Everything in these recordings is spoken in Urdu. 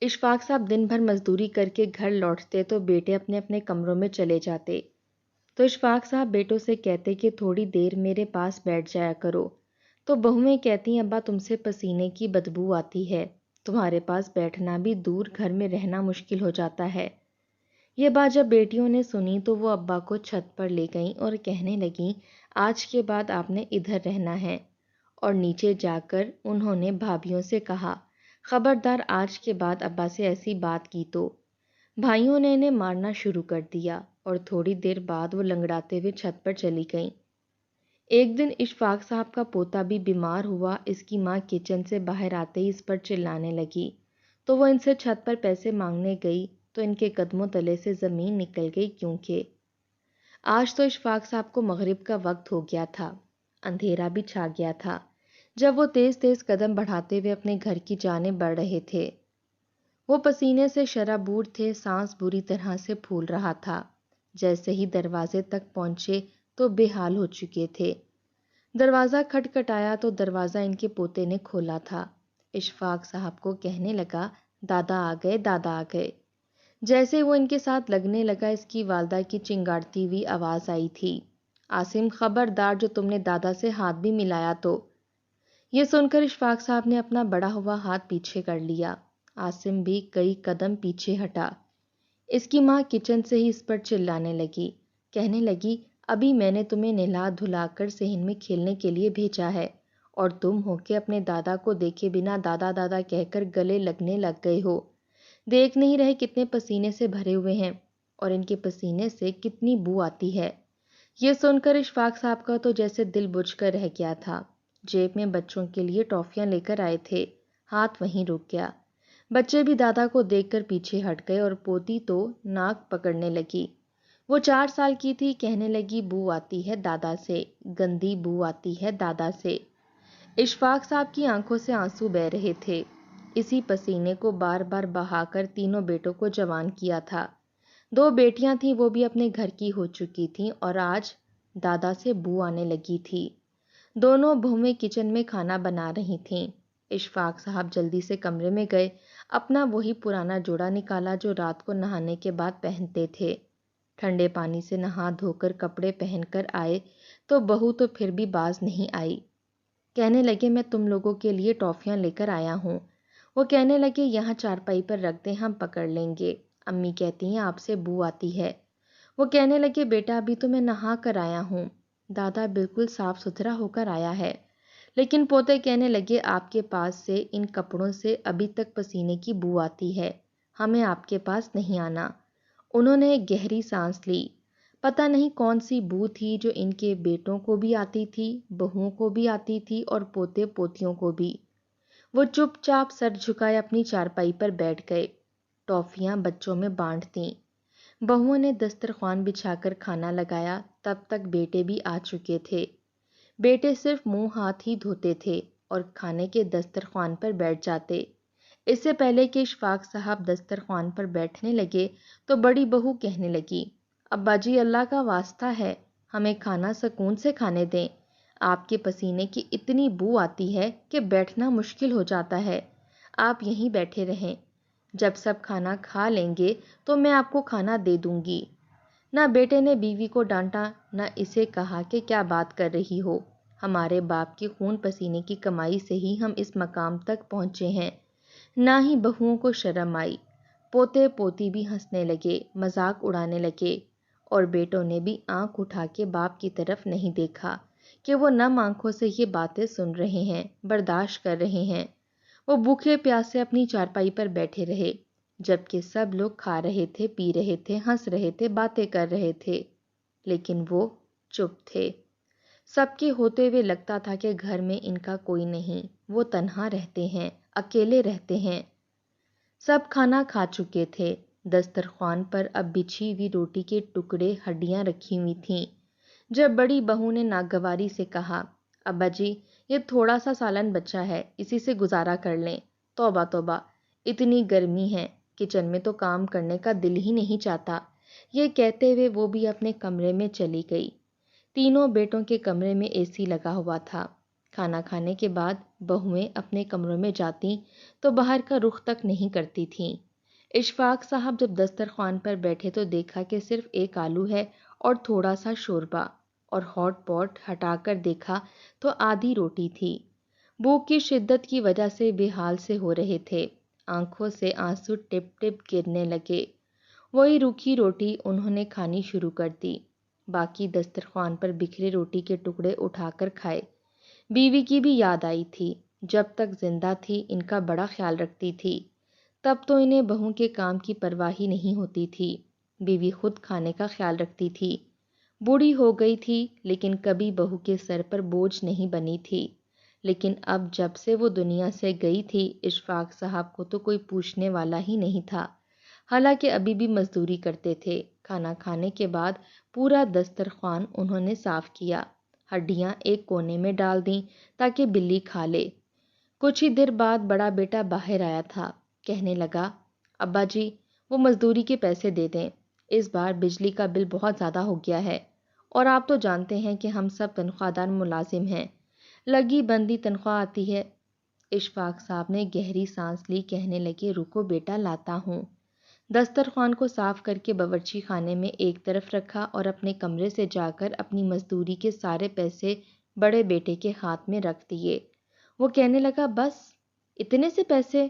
اشفاق صاحب دن بھر مزدوری کر کے گھر لوٹتے تو بیٹے اپنے اپنے کمروں میں چلے جاتے، تو اشفاق صاحب بیٹوں سے کہتے کہ تھوڑی دیر میرے پاس بیٹھ جایا کرو، تو بہویں کہتی ابا تم سے پسینے کی بدبو آتی ہے، تمہارے پاس بیٹھنا بھی دور گھر میں رہنا مشکل ہو جاتا ہے۔ یہ بات جب بیٹیوں نے سنی تو وہ ابا کو چھت پر لے گئیں اور کہنے لگیں آج کے بعد آپ نے ادھر رہنا ہے، اور نیچے جا کر انہوں نے بھابھیوں سے کہا خبردار آج کے بعد ابا سے ایسی بات کی تو۔ بھائیوں نے انہیں مارنا شروع کر دیا اور تھوڑی دیر بعد وہ لنگڑاتے ہوئے چھت پر چلی گئیں۔ ایک دن اشفاق صاحب کا پوتا بھی بیمار ہوا، اس کی ماں کچن سے باہر آتے ہی اس پر چلانے لگی، تو وہ ان سے چھت پر پیسے مانگنے گئی تو ان کے قدموں تلے سے زمین نکل گئی، کیونکہ آج تو اشفاق صاحب کو مغرب کا وقت ہو گیا تھا، اندھیرا بھی چھا گیا تھا جب وہ تیز تیز قدم بڑھاتے ہوئے اپنے گھر کی جانب بڑھ رہے تھے۔ وہ پسینے سے شرابور تھے، سانس بری طرح سے پھول رہا تھا۔ جیسے ہی دروازے تک پہنچے تو بے حال ہو چکے تھے۔ دروازہ کھٹکھٹایا تو دروازہ ان کے پوتے نے کھولا تھا۔ اشفاق صاحب کو کہنے لگا دادا آ گئے، دادا آ گئے۔ جیسے وہ ان کے ساتھ لگنے لگا اس کی والدہ کی چنگاڑتی ہوئی آواز آئی تھی عاصم خبردار جو تم نے دادا سے ہاتھ بھی ملایا تو۔ یہ سن کر اشفاق صاحب نے اپنا بڑا ہوا ہاتھ پیچھے کر لیا۔ عاصم بھی کئی قدم پیچھے ہٹا۔ اس کی ماں کچن سے ہی اس پر چلانے لگی، کہنے لگی ابھی میں نے تمہیں نہلا دھلا کر صحن میں کھیلنے کے لیے بھیجا ہے اور تم ہو کے اپنے دادا کو دیکھے بنا دادا دادا کہہ کر گلے لگنے لگ گئے ہو۔ دیکھ نہیں رہے کتنے پسینے سے بھرے ہوئے ہیں اور ان کے پسینے سے کتنی بو آتی ہے۔ یہ سن کر اشفاق صاحب کا تو جیسے دل بجھ کر رہ گیا تھا۔ جیب میں بچوں کے لیے ٹافیاں لے کر آئے تھے، ہاتھ وہیں رک گیا۔ بچے بھی دادا کو دیکھ کر پیچھے ہٹ گئے اور پوتی تو ناک پکڑنے لگی۔ وہ 4 سال کی تھی، کہنے لگی بو آتی ہے دادا سے، گندی بو آتی ہے دادا سے۔ اشفاق صاحب کی آنکھوں سے آنسو بہہ رہے تھے۔ اسی پسینے کو بار بار بہا کر تینوں بیٹوں کو جوان کیا تھا۔ 2 بیٹیاں تھیں، وہ بھی اپنے گھر کی ہو چکی تھیں اور آج دادا سے بو آنے لگی تھی۔ دونوں بہویں کچن میں کھانا بنا رہی تھیں۔ اشفاق صاحب جلدی سے کمرے میں گئے، اپنا وہی پرانا جوڑا نکالا جو رات کو نہانے کے بعد پہنتے تھے۔ ٹھنڈے پانی سے نہا دھو کر کپڑے پہن کر آئے تو بہو تو پھر بھی باز نہیں آئی۔ کہنے لگے میں تم لوگوں کے لیے ٹافیاں لے کر آیا ہوں۔ وہ کہنے لگے یہاں چارپائی پر رکھ دیں، ہم پکڑ لیں گے، امی کہتی ہیں آپ سے بو آتی ہے۔ وہ کہنے لگے بیٹا ابھی تو میں نہا کر آیا ہوں، دادا بالکل صاف ستھرا ہو کر آیا ہے۔ لیکن پوتے کہنے لگے آپ کے پاس سے ان کپڑوں سے ابھی تک پسینے کی بو آتی ہے، ہمیں آپ کے پاس نہیں آنا۔ انہوں نے ایک گہری سانس لی۔ پتہ نہیں کون سی بو تھی جو ان کے بیٹوں کو بھی آتی تھی، بہوؤں کو بھی آتی تھی اور پوتے پوتیوں کو بھی۔ وہ چپ چاپ سر جھکائے اپنی چارپائی پر بیٹھ گئے، ٹافیاں بچوں میں بانٹ دیں۔ بہوؤں نے دسترخوان بچھا کر کھانا لگایا، تب تک بیٹے بھی آ چکے تھے۔ بیٹے صرف منہ ہاتھ ہی دھوتے تھے اور کھانے کے دسترخوان پر بیٹھ جاتے۔ اس سے پہلے کہ اشفاق صاحب دسترخوان پر بیٹھنے لگے تو بڑی بہو کہنے لگی ابا جی اللہ کا واسطہ ہے ہمیں کھانا سکون سے کھانے دیں، آپ کے پسینے کی اتنی بو آتی ہے کہ بیٹھنا مشکل ہو جاتا ہے، آپ یہیں بیٹھے رہیں، جب سب کھانا کھا لیں گے تو میں آپ کو کھانا دے دوں گی۔ نہ بیٹے نے بیوی کو ڈانٹا، نہ اسے کہا کہ کیا بات کر رہی ہو، ہمارے باپ کی خون پسینے کی کمائی سے ہی ہم اس مقام تک پہنچے ہیں۔ نہ ہی بہوؤں کو شرم آئی، پوتے پوتی بھی ہنسنے لگے، مذاق اڑانے لگے، اور بیٹوں نے بھی آنکھ اٹھا کے باپ کی طرف نہیں دیکھا کہ وہ نم آنکھوں سے یہ باتیں سن رہے ہیں، برداشت کر رہے ہیں۔ وہ بھوکے پیاسے اپنی چارپائی پر بیٹھے رہے، جبکہ سب لوگ کھا رہے تھے، پی رہے تھے، ہنس رہے تھے، باتیں کر رہے تھے، لیکن وہ چپ تھے۔ سب کے ہوتے ہوئے لگتا تھا کہ گھر میں ان کا کوئی نہیں، وہ تنہا رہتے ہیں، اکیلے رہتے ہیں۔ سب کھانا کھا چکے تھے، دسترخوان پر اب بچھی ہوئی روٹی کے ٹکڑے، ہڈیاں رکھی ہوئی تھیں۔ جب بڑی بہو نے ناگواری سے کہا ابا جی یہ تھوڑا سا سالن بچا ہے، اسی سے گزارا کر لیں۔ توبہ توبہ، اتنی گرمی ہے، کچن میں تو کام کرنے کا دل ہی نہیں چاہتا۔ یہ کہتے ہوئے وہ بھی اپنے کمرے میں چلی گئی۔ تینوں بیٹوں کے کمرے میں اے سی لگا ہوا تھا۔ کھانا کھانے کے بعد بہویں اپنے کمروں میں جاتی تو باہر کا رخ تک نہیں کرتی تھیں۔ اشفاق صاحب جب دسترخوان پر بیٹھے تو دیکھا کہ صرف ایک آلو ہے اور تھوڑا سا شوربہ، اور ہاٹ پاٹ ہٹا کر دیکھا تو آدھی روٹی تھی۔ بھوک کی شدت کی وجہ سے بے حال سے ہو رہے تھے، آنکھوں سے آنسو ٹپ ٹپ گرنے لگے۔ وہی روکھی روٹی انہوں نے کھانی شروع کر دی، باقی دسترخوان پر بکھرے روٹی کے ٹکڑے اٹھا کر کھائے۔ بیوی کی بھی یاد آئی تھی، جب تک زندہ تھی ان کا بڑا خیال رکھتی تھی، تب تو انہیں بہو کے کام کی پرواہ ہی نہیں ہوتی تھی۔ بیوی خود کھانے کا خیال رکھتی تھی، بوڑھی ہو گئی تھی لیکن کبھی بہو کے سر پر بوجھ نہیں بنی تھی۔ لیکن اب جب سے وہ دنیا سے گئی تھی، اشفاق صاحب کو تو کوئی پوچھنے والا ہی نہیں تھا، حالانکہ ابھی بھی مزدوری کرتے تھے۔ کھانا کھانے کے بعد پورا دسترخوان انہوں نے صاف کیا، ہڈیاں ایک کونے میں ڈال دیں تاکہ بلی کھا لے۔ کچھ ہی دیر بعد بڑا بیٹا باہر آیا تھا، کہنے لگا، ابا جی وہ مزدوری کے پیسے دے دیں، اس بار بجلی کا بل بہت زیادہ ہو گیا ہے، اور آپ تو جانتے ہیں کہ ہم سب تنخواہ دار ملازم ہیں، لگی بندی تنخواہ آتی ہے۔ اشفاق صاحب نے گہری سانس لی، کہنے لگے، رکو بیٹا لاتا ہوں۔ دسترخوان کو صاف کر کے باورچی خانے میں ایک طرف رکھا اور اپنے کمرے سے جا کر اپنی مزدوری کے سارے پیسے بڑے بیٹے کے ہاتھ میں رکھ دیے۔ وہ کہنے لگا، بس اتنے سے پیسے؟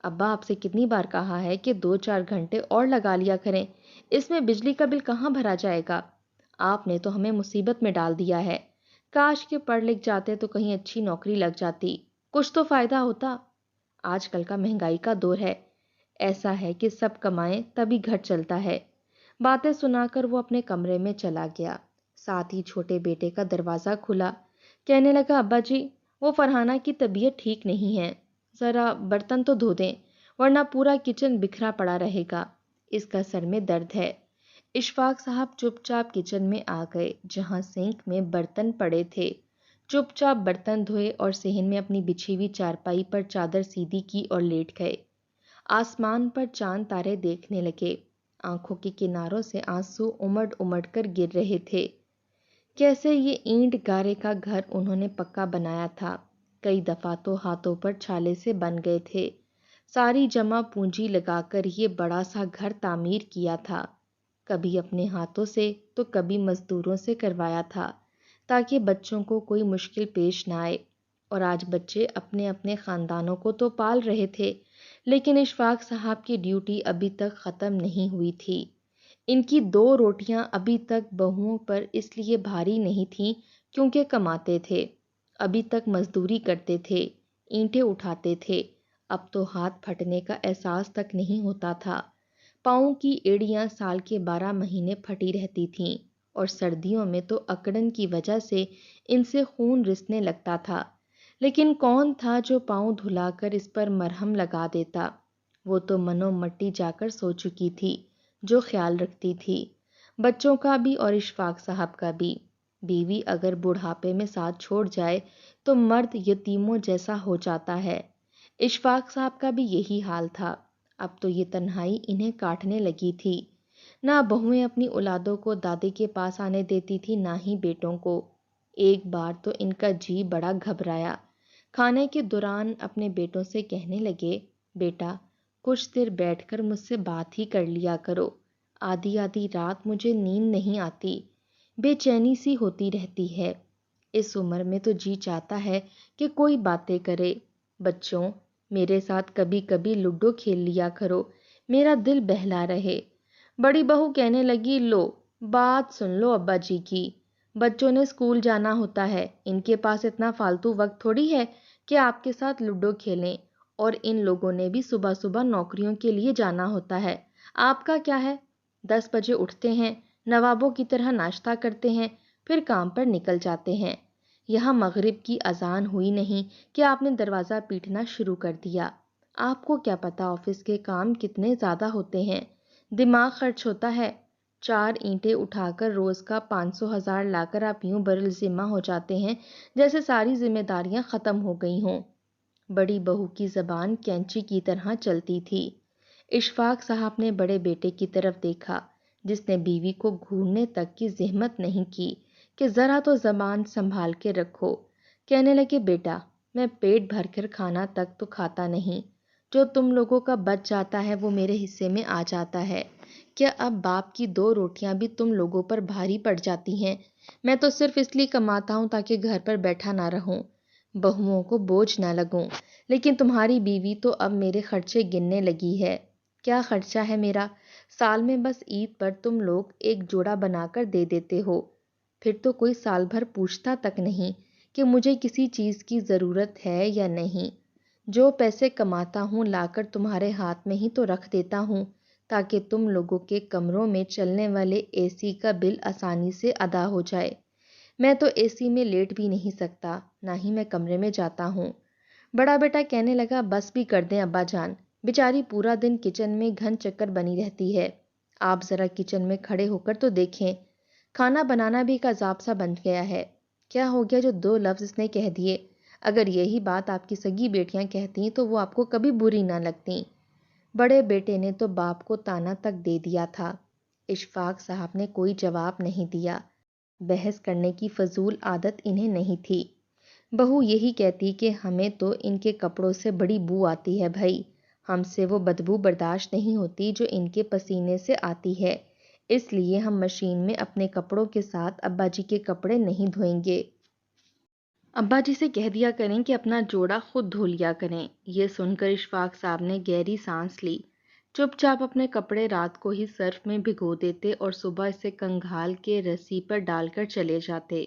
ابا آپ سے کتنی بار کہا ہے کہ 2-4 گھنٹے اور لگا لیا کریں، اس میں بجلی کا بل کہاں بھرا جائے گا؟ آپ نے تو ہمیں مصیبت میں ڈال دیا ہے، کاش کہ پڑھ لکھ جاتے تو کہیں اچھی نوکری لگ جاتی، کچھ تو فائدہ ہوتا۔ آج کل کا مہنگائی کا دور ہے، ایسا ہے کہ سب کمائیں تبھی گھر چلتا ہے۔ باتیں سنا کر وہ اپنے کمرے میں چلا گیا، ساتھ ہی چھوٹے بیٹے کا دروازہ کھلا، کہنے لگا، ابا جی وہ فرحانہ کی طبیعت ٹھیک نہیں ہے، ذرا برتن تو دھو دیں ورنہ پورا کچن بکھرا پڑا رہے گا، اس کا سر میں درد ہے۔ اشفاق صاحب چپ چاپ کچن میں آ گئے، جہاں سینک میں برتن پڑے تھے، چپ چاپ برتن دھوئے اور صحن میں اپنی بچھی ہوئی چارپائی پر چادر سیدھی کی اور لیٹ گئے۔ آسمان پر چاند تارے دیکھنے لگے، آنکھوں کے کناروں سے آنسو امڑ امڑ کر گر رہے تھے۔ کیسے یہ اینٹ گارے کا گھر انہوں نے پکا بنایا تھا، کئی دفعہ تو ہاتھوں پر چھالے سے بن گئے تھے، ساری جمع پونجی لگا کر یہ بڑا سا گھر تعمیر کیا تھا، کبھی اپنے ہاتھوں سے تو کبھی مزدوروں سے کروایا تھا تاکہ بچوں کو کوئی مشکل پیش نہ آئے، اور آج بچے اپنے اپنے خاندانوں کو تو پال رہے تھے، لیکن اشفاق صاحب کی ڈیوٹی ابھی تک ختم نہیں ہوئی تھی۔ ان کی 2 روٹیاں ابھی تک بہوؤں پر اس لیے بھاری نہیں تھیں کیونکہ کماتے تھے، ابھی تک مزدوری کرتے تھے، اینٹیں اٹھاتے تھے، اب تو ہاتھ پھٹنے کا احساس تک نہیں ہوتا تھا۔ پاؤں کی ایڑیاں سال کے 12 مہینے پھٹی رہتی تھیں، اور سردیوں میں تو اکڑن کی وجہ سے ان سے خون رسنے لگتا تھا، لیکن کون تھا جو پاؤں دھلا کر اس پر مرہم لگا دیتا؟ وہ تو منو مٹی جا کر سو چکی تھی، جو خیال رکھتی تھی، بچوں کا بھی اور اشفاق صاحب کا بھی۔ بیوی اگر بڑھاپے میں ساتھ چھوڑ جائے تو مرد یتیموں جیسا ہو جاتا ہے، اشفاق صاحب کا بھی یہی حال تھا۔ اب تو یہ تنہائی انہیں کاٹنے لگی تھی، نہ بہویں اپنی اولادوں کو دادی کے پاس آنے دیتی تھی، نہ ہی بیٹوں کو۔ ایک بار تو ان کا جی بڑا گھبرایا، کھانے کے دوران اپنے بیٹوں سے کہنے لگے، بیٹا کچھ دیر بیٹھ کر مجھ سے بات ہی کر لیا کرو، آدھی آدھی رات مجھے نیند نہیں آتی، بے چینی سی ہوتی رہتی ہے، اس عمر میں تو جی چاہتا ہے کہ کوئی باتیں کرے، بچوں میرے ساتھ کبھی کبھی لوڈو کھیل لیا کرو، میرا دل بہلا رہے۔ بڑی بہو کہنے لگی، لو بات سن لو ابا جی کی، بچوں نے اسکول جانا ہوتا ہے، ان کے پاس اتنا فالتو وقت تھوڑی ہے کہ آپ کے ساتھ لوڈو کھیلیں، اور ان لوگوں نے بھی صبح صبح نوکریوں کے لیے جانا ہوتا ہے، آپ کا کیا ہے؟ 10 بجے اٹھتے ہیں، نوابوں کی طرح ناشتہ کرتے ہیں، پھر کام پر نکل جاتے ہیں۔ یہاں مغرب کی اذان ہوئی نہیں کہ آپ نے دروازہ پیٹنا شروع کر دیا۔ آپ کو کیا پتا آفس کے کام کتنے زیادہ ہوتے ہیں، دماغ خرچ ہوتا ہے، 4 اینٹیں اٹھا کر روز کا 500,000 لا کر آپ یوں برالذمہ ہو جاتے ہیں جیسے ساری ذمہ داریاں ختم ہو گئی ہوں۔ بڑی بہو کی زبان کینچی کی طرح چلتی تھی۔ اشفاق صاحب نے بڑے بیٹے کی طرف دیکھا، جس نے بیوی کو گھورنے تک کی زحمت نہیں کی کہ ذرا تو زبان سنبھال کے رکھو، کہنے لگے بیٹا میں پیٹ بھر کر کھانا تک تو کھاتا نہیں، جو تم لوگوں کا بچ جاتا ہے وہ میرے حصے میں آ جاتا ہے۔ کیا اب باپ کی 2 روٹیاں بھی تم لوگوں پر بھاری پڑ جاتی ہیں؟ میں تو صرف اس لیے کماتا ہوں تاکہ گھر پر بیٹھا نہ رہوں، بہوؤں کو بوجھ نہ لگوں، لیکن تمہاری بیوی تو اب میرے خرچے گننے لگی ہے۔ کیا خرچہ ہے میرا؟ سال میں بس عید پر تم لوگ ایک جوڑا بنا کر دے دیتے ہو، پھر تو کوئی سال بھر پوچھتا تک نہیں کہ مجھے کسی چیز کی ضرورت ہے یا نہیں۔ جو پیسے کماتا ہوں لا کر تمہارے ہاتھ میں ہی تو رکھ دیتا ہوں تاکہ تم لوگوں کے کمروں میں چلنے والے اے سی کا بل آسانی سے ادا ہو جائے۔ میں تو اے سی میں لیٹ بھی نہیں سکتا، نہ ہی میں کمرے میں جاتا ہوں۔ بڑا بیٹا کہنے لگا بس بھی کر دیں ابا جان، بیچاری پورا دن کچن میں گھن چکر بنی رہتی ہے، آپ ذرا کچن میں کھڑے ہو کر تو دیکھیں، کھانا بنانا بھی ایک عذاب سا بن گیا ہے۔ کیا ہو گیا جو 2 لفظ اس نے کہہ دیے؟ اگر یہی بات آپ کی سگی بیٹیاں کہتیں تو وہ آپ کو کبھی بری نہ لگتیں۔ بڑے بیٹے نے تو باپ کو تانا تک دے دیا تھا۔ اشفاق صاحب نے کوئی جواب نہیں دیا، بحث کرنے کی فضول عادت انہیں نہیں تھی۔ بہو یہی کہتی کہ ہمیں تو ان کے کپڑوں سے بڑی بو آتی ہے بھائی، ہم سے وہ بدبو برداشت نہیں ہوتی جو ان کے پسینے سے آتی ہے، اس لیے ہم مشین میں اپنے کپڑوں کے ساتھ ابا جی کے کپڑے نہیں دھوئیں گے۔ ابا جی سے کہہ دیا کریں کہ اپنا جوڑا خود دھو لیا کریں۔ یہ سن کر اشفاق صاحب نے گہری سانس لی، چپ چاپ اپنے کپڑے رات کو ہی سرف میں بھگو دیتے اور صبح اسے کنگھال کے رسی پر ڈال کر چلے جاتے۔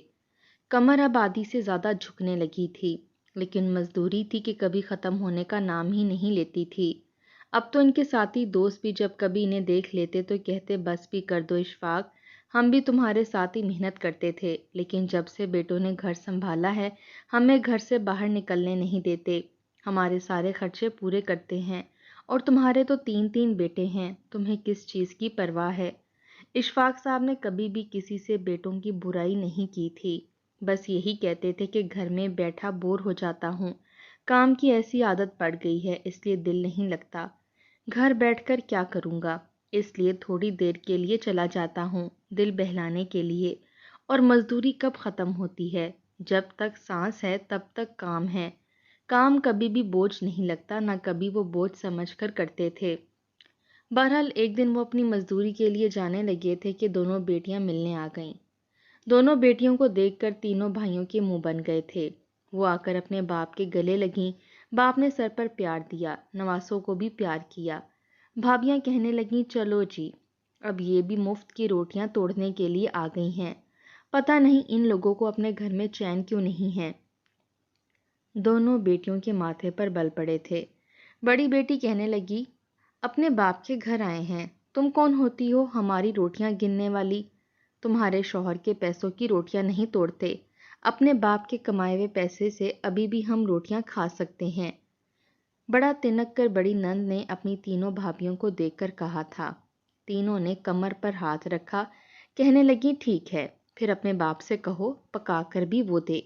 کمر اب آدھی سے زیادہ جھکنے لگی تھی، لیکن مزدوری تھی کہ کبھی ختم ہونے کا نام ہی نہیں لیتی تھی۔ اب تو ان کے ساتھی دوست بھی جب کبھی انہیں دیکھ لیتے تو کہتے بس بھی کر دو اشفاق، ہم بھی تمہارے ساتھ ہی محنت کرتے تھے، لیکن جب سے بیٹوں نے گھر سنبھالا ہے ہمیں گھر سے باہر نکلنے نہیں دیتے، ہمارے سارے خرچے پورے کرتے ہیں، اور تمہارے تو 3 بیٹے ہیں، تمہیں کس چیز کی پرواہ ہے؟ اشفاق صاحب نے کبھی بھی کسی سے بیٹوں کی برائی نہیں کی تھی، بس یہی کہتے تھے کہ گھر میں بیٹھا بور ہو جاتا ہوں، کام کی ایسی عادت پڑ گئی ہے اس لیے دل نہیں لگتا، گھر بیٹھ کر کیا کروں گا، اس لیے تھوڑی دیر کے لیے چلا جاتا ہوں دل بہلانے کے لیے، اور مزدوری کب ختم ہوتی ہے؟ جب تک سانس ہے تب تک کام ہے، کام کبھی بھی بوجھ نہیں لگتا، نہ کبھی وہ بوجھ سمجھ کر کرتے تھے۔ بہرحال ایک دن وہ اپنی مزدوری کے لیے جانے لگے تھے کہ دونوں بیٹیاں ملنے آ گئیں۔ دونوں بیٹیوں کو دیکھ کر تینوں بھائیوں کے منہ بن گئے تھے، وہ آ کر اپنے باپ کے گلے لگیں، باپ نے سر پر پیار دیا، نواسوں کو بھی پیار کیا۔ بھابیاں کہنے لگیں چلو جی، اب یہ بھی مفت کی روٹیاں توڑنے کے لیے آ گئی ہیں، پتہ نہیں ان لوگوں کو اپنے گھر میں چین کیوں نہیں ہے۔ دونوں بیٹیوں کے ماتھے پر بل پڑے تھے۔ بڑی بیٹی کہنے لگی اپنے باپ کے گھر آئے ہیں، تم کون ہوتی ہو ہماری روٹیاں گننے والی؟ تمہارے شوہر کے پیسوں کی روٹیاں نہیں توڑتے، اپنے باپ کے کمائے ہوئے پیسے سے ابھی بھی ہم روٹیاں کھا سکتے ہیں۔ بڑا تنک کر بڑی نند نے اپنی تینوں بھابھیوں کو دیکھ کر کہا تھا۔ تینوں نے کمر پر ہاتھ رکھا، کہنے لگی ٹھیک ہے، پھر اپنے باپ سے کہو پکا کر بھی وہ دے۔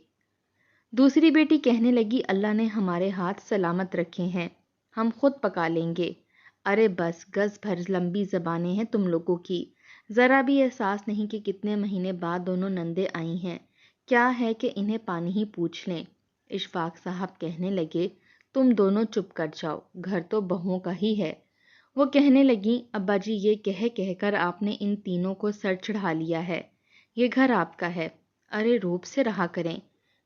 دوسری بیٹی کہنے لگی اللہ نے ہمارے ہاتھ سلامت رکھے ہیں، ہم خود پکا لیں گے۔ ارے بس گز بھر لمبی زبانیں ہیں تم لوگوں کی، ذرا بھی احساس نہیں کہ کتنے مہینے بعد دونوں نندیں آئی ہیں، کیا ہے کہ انہیں پانی ہی پوچھ لیں۔ اشفاق صاحب کہنے لگے تم دونوں چپ کر جاؤ، گھر تو بہوؤں کا ہی ہے۔ وہ کہنے لگیں ابا جی یہ کہہ کر آپ نے ان تینوں کو سر چڑھا لیا ہے، یہ گھر آپ کا ہے، ارے روب سے رہا کریں،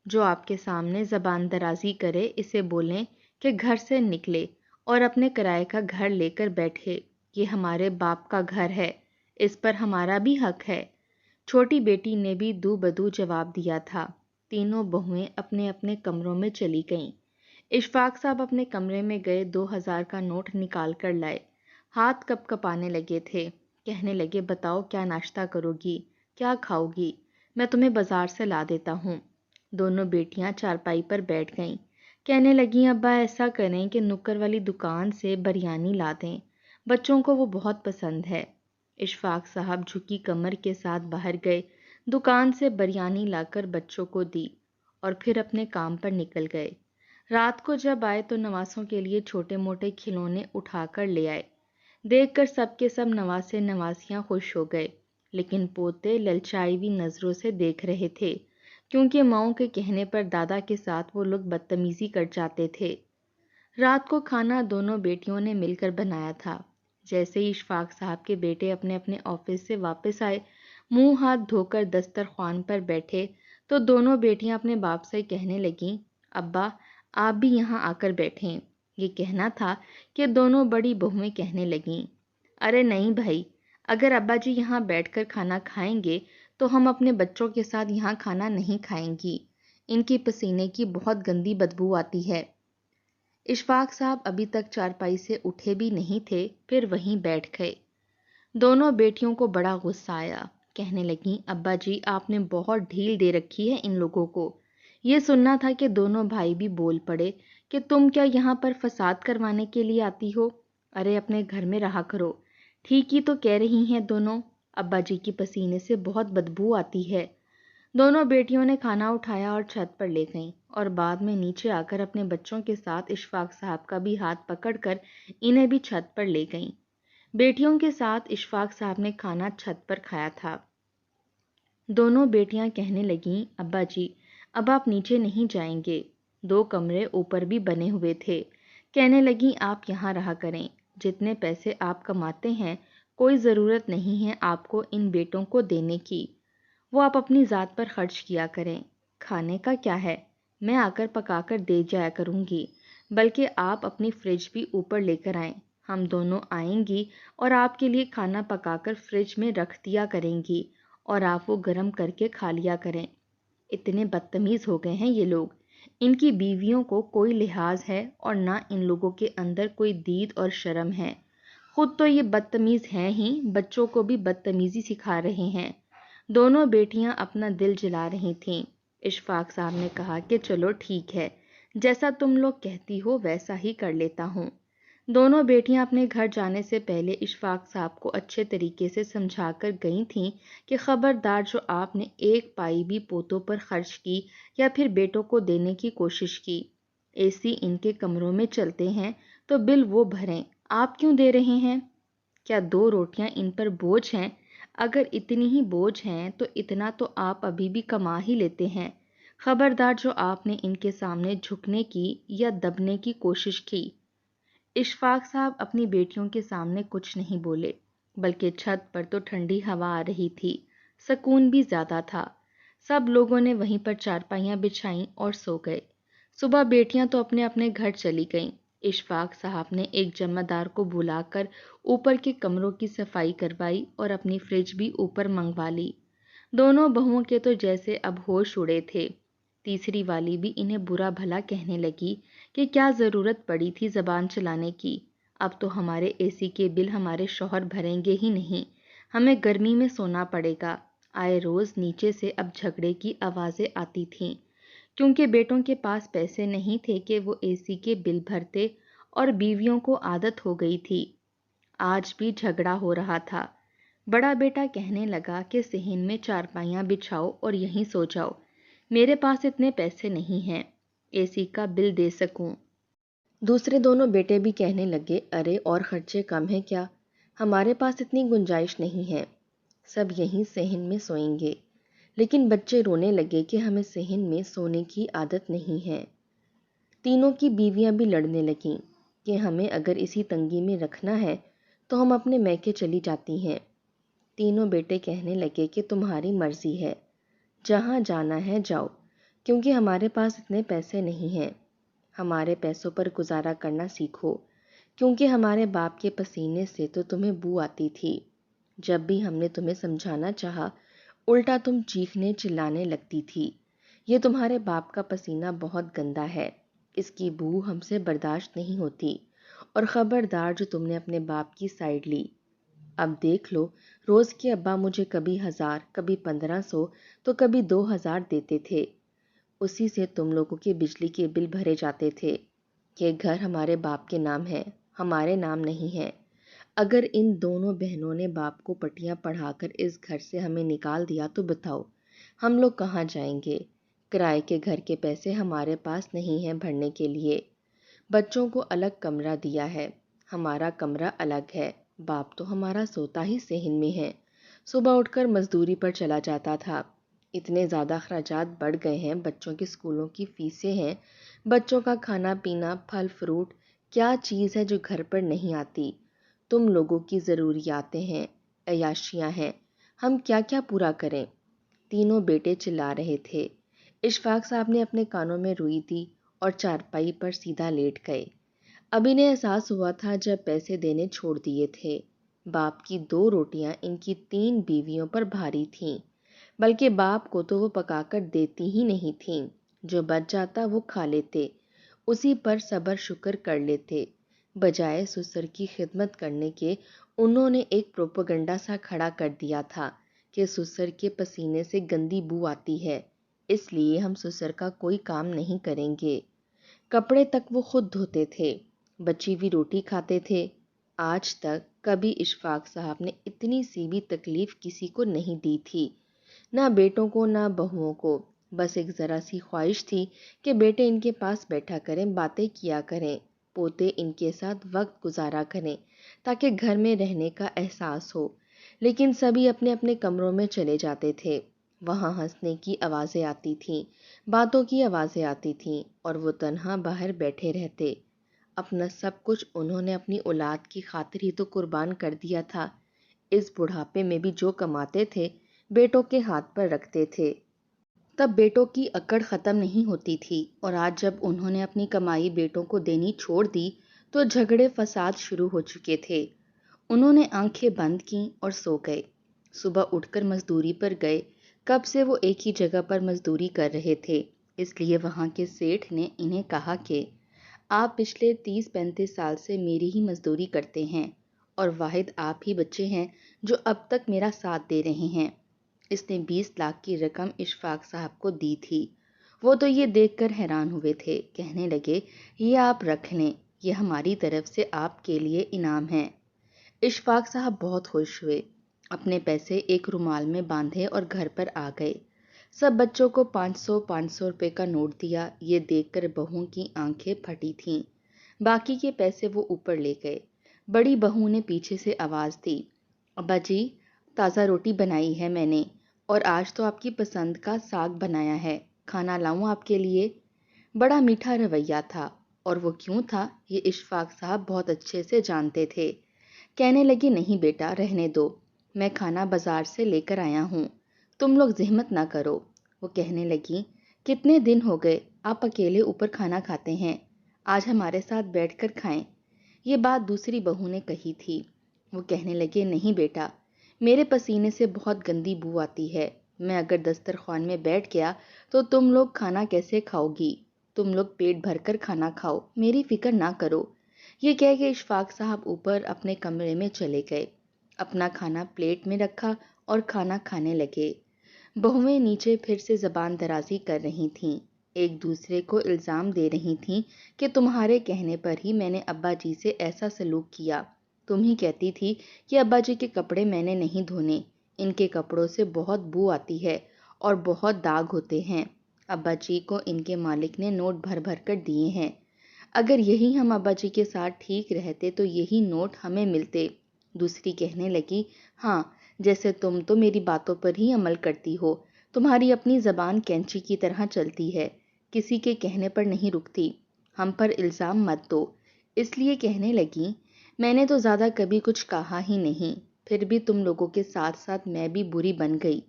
جو آپ کے سامنے زبان درازی کرے اسے بولیں کہ گھر سے نکلے اور اپنے کرائے کا گھر لے کر بیٹھے، یہ ہمارے باپ کا گھر ہے، اس پر ہمارا بھی حق ہے۔ چھوٹی بیٹی نے بھی دو بدو جواب دیا تھا۔ تینوں بہویں اپنے اپنے کمروں میں چلی گئیں۔ اشفاق صاحب اپنے کمرے میں گئے، 2000 کا نوٹ نکال کر لائے، ہاتھ کپ کپانے لگے تھے، کہنے لگے بتاؤ کیا ناشتہ کرو گی، کیا کھاؤ گی، میں تمہیں بازار سے لا دیتا ہوں۔ دونوں بیٹیاں چارپائی پر بیٹھ گئیں، کہنے لگیں ابا ایسا کریں کہ نکر والی دکان سے بریانی لا دیں، بچوں کو وہ بہت پسند ہے۔ اشفاق صاحب جھکی کمر کے ساتھ باہر گئے، دکان سے بریانی لا کر بچوں کو دی اور پھر اپنے کام پر نکل گئے۔ رات کو جب آئے تو نواسوں کے لیے چھوٹے موٹے کھلونے اٹھا کر لے آئے، دیکھ کر سب کے سب نواسے نواسیاں خوش ہو گئے، لیکن پوتے للچائی ہوئی نظروں سے دیکھ رہے تھے، کیونکہ ماؤں کے کہنے پر دادا کے ساتھ وہ لوگ بدتمیزی کر جاتے تھے۔ رات کو کھانا دونوں بیٹیوں نے مل کر بنایا تھا۔ جیسے ہی اشفاق صاحب کے بیٹے اپنے اپنے آفس سے واپس آئے، منہ ہاتھ دھو کر دسترخوان پر بیٹھے، تو دونوں بیٹیاں اپنے باپ سے کہنے لگیں، ابا آپ بھی یہاں آ کر بیٹھیں۔ یہ کہنا تھا کہ دونوں بڑی بہویں کہنے لگیں، ارے نہیں بھائی، اگر ابا جی یہاں بیٹھ کر کھانا کھائیں گے تو ہم اپنے بچوں کے ساتھ یہاں کھانا نہیں کھائیں گی، ان کی پسینے کی بہت گندی بدبو آتی ہے۔ اشفاق صاحب ابھی تک چارپائی سے اٹھے بھی نہیں تھے، پھر وہیں بیٹھ گئے۔ دونوں بیٹیوں کو بڑا غصہ آیا، کہنے لگیں، ابا جی آپ نے بہت ڈھیل دے رکھی ہے ان لوگوں کو۔ یہ سننا تھا کہ دونوں بھائی بھی بول پڑے کہ تم کیا یہاں پر فساد کروانے کے لیے آتی ہو؟ ارے اپنے گھر میں رہا کرو۔ ٹھیک ہی تو کہہ رہی ہیں دونوں، ابا جی کی پسینے سے بہت بدبو آتی ہے۔ دونوں بیٹیوں نے کھانا اٹھایا اور چھت پر لے گئیں، اور بعد میں نیچے آ کر اپنے بچوں کے ساتھ اشفاق صاحب کا بھی ہاتھ پکڑ کر انہیں بھی چھت پر لے گئیں۔ بیٹیوں کے ساتھ اشفاق صاحب نے کھانا چھت پر کھایا تھا۔ دونوں بیٹیاں کہنے لگیں، ابا جی اب آپ نیچے نہیں جائیں گے، 2 کمرے اوپر بھی بنے ہوئے تھے۔ کہنے لگیں، آپ یہاں رہا کریں، جتنے پیسے آپ کماتے ہیں کوئی ضرورت نہیں ہے آپ کو ان بیٹوں کو دینے کی، وہ آپ اپنی ذات پر خرچ کیا کریں۔ کھانے کا کیا ہے، میں آ کر پکا کر دے جایا کروں گی، بلکہ آپ اپنی فریج بھی اوپر لے کر آئیں، ہم دونوں آئیں گی اور آپ کے لیے کھانا پکا کر فریج میں رکھ دیا کریں گی اور آپ وہ گرم کر کے کھا لیا کریں۔ اتنے بدتمیز ہو گئے ہیں یہ لوگ، ان کی بیویوں کو کوئی لحاظ ہے اور نہ ان لوگوں کے اندر کوئی دید اور شرم ہے۔ خود تو یہ بدتمیز ہیں ہی، بچوں کو بھی بدتمیزی سکھا رہے ہیں۔ دونوں بیٹیاں اپنا دل جلا رہی تھیں۔ اشفاق صاحب نے کہا کہ چلو ٹھیک ہے، جیسا تم لوگ کہتی ہو ویسا ہی کر لیتا ہوں۔ دونوں بیٹیاں اپنے گھر جانے سے پہلے اشفاق صاحب کو اچھے طریقے سے سمجھا کر گئی تھیں کہ خبردار جو آپ نے 1 پائی بھی پوتوں پر خرچ کی یا پھر بیٹوں کو دینے کی کوشش کی، اے سی ان کے کمروں میں چلتے ہیں تو بل وہ بھریں، آپ کیوں دے رہے ہیں؟ کیا 2 روٹیاں ان پر بوجھ ہیں؟ اگر اتنی ہی بوجھ ہیں تو اتنا تو آپ ابھی بھی کما ہی لیتے ہیں۔ خبردار جو آپ نے ان کے سامنے جھکنے کی یا دبنے کی کوشش کی۔ اشفاق صاحب اپنی بیٹیوں کے سامنے کچھ نہیں بولے، بلکہ چھت پر تو ٹھنڈی ہوا آ رہی تھی، سکون بھی زیادہ تھا۔ سب لوگوں نے وہیں پر چارپائیاں بچھائیں اور سو گئے۔ صبح بیٹیاں تو اپنے اپنے گھر چلی گئیں۔ اشفاق صاحب نے ایک جمع دار کو بلا کر اوپر کے کمروں کی صفائی کروائی اور اپنی فریج بھی اوپر منگوا لی۔ دونوں بہوؤں کے تو جیسے اب ہوش اڑے تھے۔ تیسری والی بھی انہیں برا بھلا کہنے لگی کہ کیا ضرورت پڑی تھی زبان چلانے کی، اب تو ہمارے اے سی کے بل ہمارے شوہر بھریں گے ہی نہیں، ہمیں گرمی میں سونا پڑے گا۔ آئے روز نیچے سے اب جھگڑے کی آوازیں آتی تھیں، کیونکہ بیٹوں کے پاس پیسے نہیں تھے کہ وہ اے سی کے بل بھرتے اور بیویوں کو عادت ہو گئی تھی۔ آج بھی جھگڑا ہو رہا تھا۔ بڑا بیٹا کہنے لگا کہ صحن میں چارپائیاں بچھاؤ اور یہیں سو جاؤ، میرے پاس اتنے پیسے نہیں ہیں اے سی کا بل دے سکوں۔ دوسرے دونوں بیٹے بھی کہنے لگے، ارے اور خرچے کم ہیں کیا، ہمارے پاس اتنی گنجائش نہیں ہے، سب یہیں صحن میں سوئیں گے۔ لیکن بچے رونے لگے کہ ہمیں صحن میں سونے کی عادت نہیں ہے۔ تینوں کی بیویاں بھی لڑنے لگیں کہ ہمیں اگر اسی تنگی میں رکھنا ہے تو ہم اپنے میکے چلی جاتی ہیں۔ تینوں بیٹے کہنے لگے کہ تمہاری مرضی ہے، جہاں جانا ہے جاؤ، کیونکہ ہمارے پاس اتنے پیسے نہیں ہیں، ہمارے پیسوں پر گزارا کرنا سیکھو، کیونکہ ہمارے باپ کے پسینے سے تو تمہیں بو آتی تھی، جب بھی ہم نے تمہیں سمجھانا چاہا الٹا تم چیخنے چلانے لگتی تھی، یہ تمہارے باپ کا پسینہ بہت گندا ہے، اس کی بو ہم سے برداشت نہیں ہوتی، اور خبردار جو تم نے اپنے باپ کی سائیڈ لی۔ اب دیکھ لو، روز کے ابا مجھے کبھی 1000 کبھی 1500 تو کبھی 2000 دیتے تھے، اسی سے تم لوگوں کے بجلی کے بل بھرے جاتے تھے۔ یہ گھر ہمارے باپ کے نام ہے، ہمارے نام نہیں ہے۔ اگر ان دونوں بہنوں نے باپ کو پٹیاں پڑھا کر اس گھر سے ہمیں نکال دیا تو بتاؤ ہم لوگ کہاں جائیں گے؟ کرائے کے گھر کے پیسے ہمارے پاس نہیں ہیں بھرنے کے لیے، بچوں کو الگ کمرہ دیا ہے، ہمارا کمرہ الگ ہے، باپ تو ہمارا سوتا ہی صحن میں ہے، صبح اٹھ کر مزدوری پر چلا جاتا تھا، اتنے زیادہ اخراجات بڑھ گئے ہیں، بچوں کے اسکولوں کی فیسیں ہیں، بچوں کا کھانا پینا، پھل فروٹ، کیا چیز ہے جو گھر پر نہیں آتی؟ تم لوگوں کی ضروریاتیں ہیں، عیاشیاں ہیں، ہم کیا کیا پورا کریں؟ تینوں بیٹے چلا رہے تھے۔ اشفاق صاحب نے اپنے کانوں میں روئی دی اور چارپائی پر سیدھا لیٹ گئے۔ اب انہیں احساس ہوا تھا جب پیسے دینے چھوڑ دیے تھے۔ باپ کی 2 روٹیاں ان کی 3 بیویوں پر بھاری تھیں، بلکہ باپ کو تو وہ پکا کر دیتی ہی نہیں تھیں، جو بچ جاتا وہ کھا لیتے، اسی پر صبر شکر کر لیتے۔ بجائے سسر کی خدمت کرنے کے انہوں نے ایک پروپیگنڈا سا کھڑا کر دیا تھا کہ سسر کے پسینے سے گندی بو آتی ہے، اس لیے ہم سسر کا کوئی کام نہیں کریں گے۔ کپڑے تک وہ خود دھوتے تھے، بچی ہوئی روٹی کھاتے تھے۔ آج تک کبھی اشفاق صاحب نے اتنی سی بھی تکلیف کسی کو نہیں دی تھی، نہ بیٹوں کو نہ بہوؤں کو۔ بس ایک ذرا سی خواہش تھی کہ بیٹے ان کے پاس بیٹھا کریں، باتیں کیا کریں، پوتے ان کے ساتھ وقت گزارا کریں تاکہ گھر میں رہنے کا احساس ہو۔ لیکن سبھی اپنے اپنے کمروں میں چلے جاتے تھے۔ وہاں ہنسنے کی آوازیں آتی تھیں، باتوں کی آوازیں آتی تھیں، اور وہ تنہا باہر بیٹھے رہتے۔ اپنا سب کچھ انہوں نے اپنی اولاد کی خاطر ہی تو قربان کر دیا تھا۔ اس بڑھاپے میں بھی جو کماتے تھے بیٹوں کے ہاتھ پر رکھتے تھے۔ تب بیٹوں کی اکڑ ختم نہیں ہوتی تھی، اور آج جب انہوں نے اپنی کمائی بیٹوں کو دینی چھوڑ دی تو جھگڑے فساد شروع ہو چکے تھے۔ انہوں نے آنکھیں بند کیں اور سو گئے۔ صبح اٹھ کر مزدوری پر گئے۔ کب سے وہ ایک ہی جگہ پر مزدوری کر رہے تھے، اس لیے وہاں کے سیٹھ نے انہیں کہا کہ آپ پچھلے 30-35 سال سے میری ہی مزدوری کرتے ہیں، اور واحد آپ ہی بچے ہیں جو اب تک میرا ساتھ دے رہے ہیں۔ اس نے 20 لاکھ کی رقم اشفاق صاحب کو دی تھی۔ وہ تو یہ دیکھ کر حیران ہوئے تھے، کہنے لگے یہ آپ رکھ لیں، یہ ہماری طرف سے آپ کے لیے انعام ہے۔ اشفاق صاحب بہت خوش ہوئے، اپنے پیسے ایک رومال میں باندھے اور گھر پر آ گئے۔ سب بچوں کو 500 روپے کا نوٹ دیا۔ یہ دیکھ کر بہوؤں کی آنکھیں پھٹی تھیں۔ باقی کے پیسے وہ اوپر لے گئے۔ بڑی بہو نے پیچھے سے آواز دی، ابا جی، تازہ روٹی بنائی ہے میں نے، اور آج تو آپ کی پسند کا ساگ بنایا ہے، کھانا لاؤں آپ کے لیے؟ بڑا میٹھا رویہ تھا، اور وہ کیوں تھا یہ اشفاق صاحب بہت اچھے سے جانتے تھے۔ کہنے لگے نہیں بیٹا، رہنے دو، میں کھانا بازار سے لے کر آیا ہوں، تم لوگ زحمت نہ کرو۔ وہ کہنے لگی کتنے دن ہو گئے آپ اکیلے اوپر کھانا کھاتے ہیں، آج ہمارے ساتھ بیٹھ کر کھائیں۔ یہ بات دوسری بہو نے کہی تھی۔ وہ کہنے لگے نہیں بیٹا، میرے پسینے سے بہت گندی بو آتی ہے، میں اگر دسترخوان میں بیٹھ گیا تو تم لوگ کھانا کیسے کھاؤ گی؟ تم لوگ پیٹ بھر کر کھانا کھاؤ، میری فکر نہ کرو۔ یہ کہہ کے اشفاق صاحب اوپر اپنے کمرے میں چلے گئے، اپنا کھانا پلیٹ میں رکھا اور کھانا کھانے لگے۔ بہویں نیچے پھر سے زبان درازی کر رہی تھیں، ایک دوسرے کو الزام دے رہی تھیں کہ تمہارے کہنے پر ہی میں نے ابا جی سے ایسا سلوک کیا، تم ہی کہتی تھی کہ ابا جی کے کپڑے میں نے نہیں دھونے، ان کے کپڑوں سے بہت بو آتی ہے اور بہت داغ ہوتے ہیں، ابا جی کو ان کے مالک نے نوٹ بھر بھر کر دیے ہیں، اگر یہی ہم ابا جی کے ساتھ ٹھیک رہتے تو یہی نوٹ ہمیں ملتے۔ دوسری کہنے لگی ہاں، جیسے تم تو میری باتوں پر ہی عمل کرتی ہو، تمہاری اپنی زبان کینچی کی طرح چلتی ہے، کسی کے کہنے پر نہیں رکتی، ہم پر الزام مت دو۔ اس لیے کہنے لگی میں نے تو زیادہ کبھی کچھ کہا ہی نہیں، پھر بھی تم لوگوں کے ساتھ ساتھ میں بھی بری بن گئی۔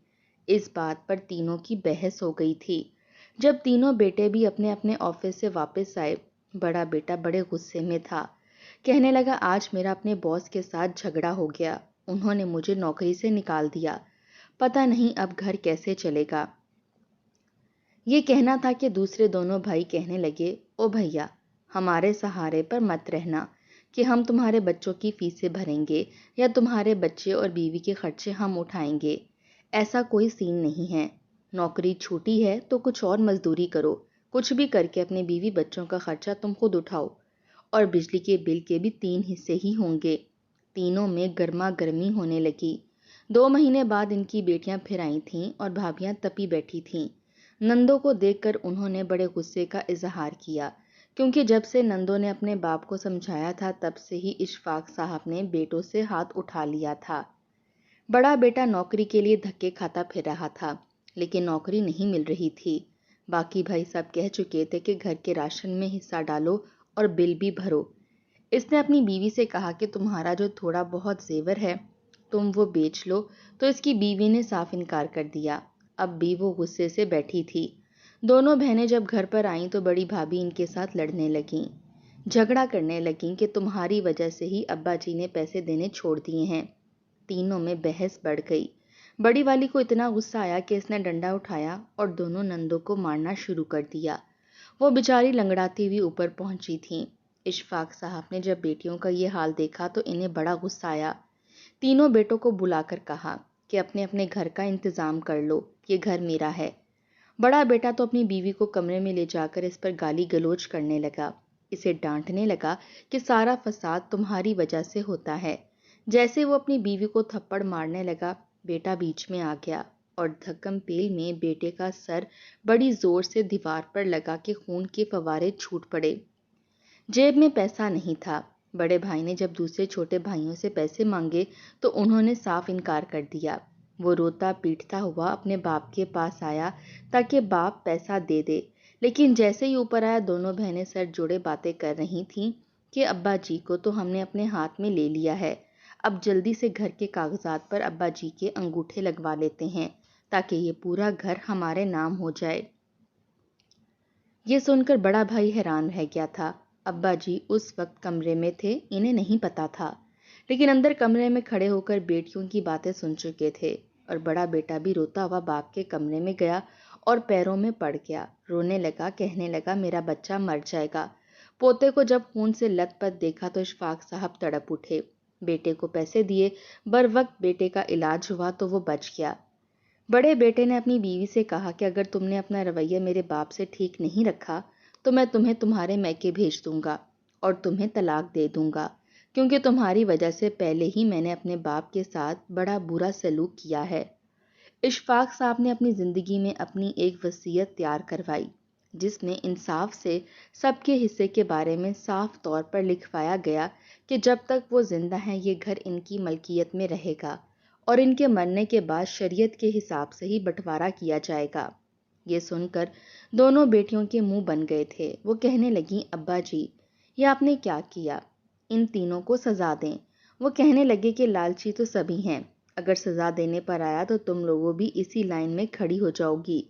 اس بات پر تینوں کی بحث ہو گئی تھی۔ جب تینوں بیٹے بھی اپنے اپنے آفس سے واپس آئے، بڑا بیٹا بڑے غصے میں تھا، کہنے لگا آج میرا اپنے باس کے ساتھ جھگڑا ہو گیا، انہوں نے مجھے نوکری سے نکال دیا، پتہ نہیں اب گھر کیسے چلے گا۔ یہ کہنا تھا کہ دوسرے دونوں بھائی کہنے لگے او بھیا، ہمارے سہارے پر مت رہنا کہ ہم تمہارے بچوں کی فیسیں بھریں گے یا تمہارے بچے اور بیوی کے خرچے ہم اٹھائیں گے، ایسا کوئی سین نہیں ہے۔ نوکری چھوٹی ہے تو کچھ اور مزدوری کرو، کچھ بھی کر کے اپنے بیوی بچوں کا خرچہ تم خود اٹھاؤ، اور بجلی کے بل کے بھی 3 حصے ہی ہوں گے۔ تینوں میں گرما گرمی ہونے لگی۔ 2 مہینے بعد ان کی بیٹیاں پھر آئی تھیں اور بھابیاں تپی بیٹھی تھیں۔ نندوں کو دیکھ کر انہوں نے بڑے غصے کا اظہار کیا، کیونکہ جب سے نندوں نے اپنے باپ کو سمجھایا تھا تب سے ہی اشفاق صاحب نے بیٹوں سے ہاتھ اٹھا لیا تھا۔ بڑا بیٹا نوکری کے لیے دھکے کھاتا پھر رہا تھا، لیکن نوکری نہیں مل رہی تھی۔ باقی بھائی سب کہہ چکے تھے کہ گھر کے راشن میں حصہ ڈالو اور بل بھی بھرو۔ اس نے اپنی بیوی سے کہا کہ تمہارا جو تھوڑا بہت زیور ہے تم وہ بیچ لو، تو اس کی بیوی نے صاف انکار کر دیا۔ اب بھی وہ غصے سے بیٹھی تھی۔ دونوں بہنیں جب گھر پر آئیں تو بڑی بھابھی ان کے ساتھ لڑنے لگیں، جھگڑا کرنے لگیں کہ تمہاری وجہ سے ہی ابا جی نے پیسے دینے چھوڑ دیے ہیں۔ تینوں میں بحث بڑھ گئی۔ بڑی والی کو اتنا غصہ آیا کہ اس نے ڈنڈا اٹھایا اور دونوں نندوں کو مارنا شروع کر دیا۔ وہ بیچاری لنگڑاتی ہوئی اوپر پہنچی تھیں۔ اشفاق صاحب نے جب بیٹیوں کا یہ حال دیکھا تو انہیں بڑا غصہ آیا۔ تینوں بیٹوں کو بلا کر کہا کہ اپنے اپنے گھر کا انتظام کر لو، یہ گھر میرا ہے۔ بڑا بیٹا تو اپنی بیوی کو کمرے میں لے جا کر اس پر گالی گلوچ کرنے لگا، اسے ڈانٹنے لگا کہ سارا فساد تمہاری وجہ سے ہوتا ہے۔ جیسے وہ اپنی بیوی کو تھپڑ مارنے لگا، بیٹا بیچ میں آ گیا اور دھکم پیل میں بیٹے کا سر بڑی زور سے دیوار پر لگا کہ خون کے فوارے چھوٹ پڑے۔ جیب میں پیسہ نہیں تھا۔ بڑے بھائی نے جب دوسرے چھوٹے بھائیوں سے پیسے مانگے تو انہوں نے صاف انکار کر دیا۔ وہ روتا پیٹتا ہوا اپنے باپ کے پاس آیا تاکہ باپ پیسہ دے دے، لیکن جیسے ہی اوپر آیا دونوں بہنیں سر جوڑے باتیں کر رہی تھیں کہ ابا جی کو تو ہم نے اپنے ہاتھ میں لے لیا ہے، اب جلدی سے گھر کے کاغذات پر ابا جی کے انگوٹھے لگوا لیتے ہیں تاکہ یہ پورا گھر ہمارے نام ہو جائے۔ یہ سن کر بڑا بھائی حیران رہ گیا تھا۔ ابا جی اس وقت کمرے میں تھے، انہیں نہیں پتا تھا، لیکن اندر کمرے میں کھڑے ہو کر بیٹیوں کی باتیں سن چکے تھے، اور بڑا بیٹا بھی روتا ہوا باپ کے کمرے میں گیا اور پیروں میں پڑ گیا، رونے لگا، کہنے لگا میرا بچہ مر جائے گا۔ پوتے کو جب خون سے لت پت دیکھا تو اشفاق صاحب تڑپ اٹھے، بیٹے کو پیسے دیے، بر وقت بیٹے کا علاج ہوا تو وہ بچ گیا۔ بڑے بیٹے نے اپنی بیوی سے کہا کہ اگر تم نے اپنا رویہ میرے باپ سے ٹھیک نہیں رکھا تو میں تمہیں تمہارے میکے بھیج دوں گا اور تمہیں طلاق دے دوں گا، کیونکہ تمہاری وجہ سے پہلے ہی میں نے اپنے باپ کے ساتھ بڑا برا سلوک کیا ہے۔ اشفاق صاحب نے اپنی زندگی میں اپنی ایک وصیت تیار کروائی جس میں انصاف سے سب کے حصے کے بارے میں صاف طور پر لکھوایا گیا کہ جب تک وہ زندہ ہیں یہ گھر ان کی ملکیت میں رہے گا اور ان کے مرنے کے بعد شریعت کے حساب سے ہی بٹوارا کیا جائے گا۔ یہ سن کر دونوں بیٹیوں کے منہ بن گئے تھے۔ وہ کہنے لگیں ابا جی یہ آپ نے کیا کیا، ان تینوں کو سزا دیں۔ وہ کہنے لگے کہ لالچی تو سبھی ہیں، اگر سزا دینے پر آیا تو تم لوگوں بھی اسی لائن میں کھڑی ہو جاؤ گی،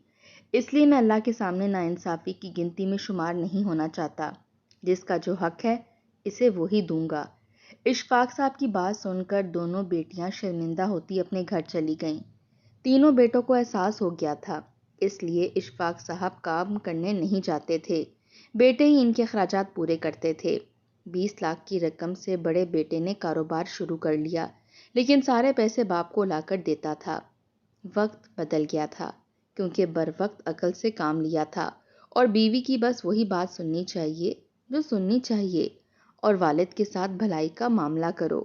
اس لیے میں اللہ کے سامنے ناانصافی کی گنتی میں شمار نہیں ہونا چاہتا، جس کا جو حق ہے اسے وہی دوں گا۔ اشفاق صاحب کی بات سن کر دونوں بیٹیاں شرمندہ ہوتی اپنے گھر چلی گئیں۔ تینوں بیٹوں کو احساس ہو گیا تھا، اس لیے اشفاق صاحب کام کرنے نہیں جاتے تھے، بیٹے ہی ان کے اخراجات پورے کرتے تھے۔ 20 لاکھ کی رقم سے بڑے بیٹے نے کاروبار شروع کر لیا، لیکن سارے پیسے باپ کو لا کر دیتا تھا۔ وقت بدل گیا تھا کیونکہ بر وقت عقل سے کام لیا تھا اور بیوی کی بس وہی بات سننی چاہیے جو سننی چاہیے، اور والد کے ساتھ بھلائی کا معاملہ کرو۔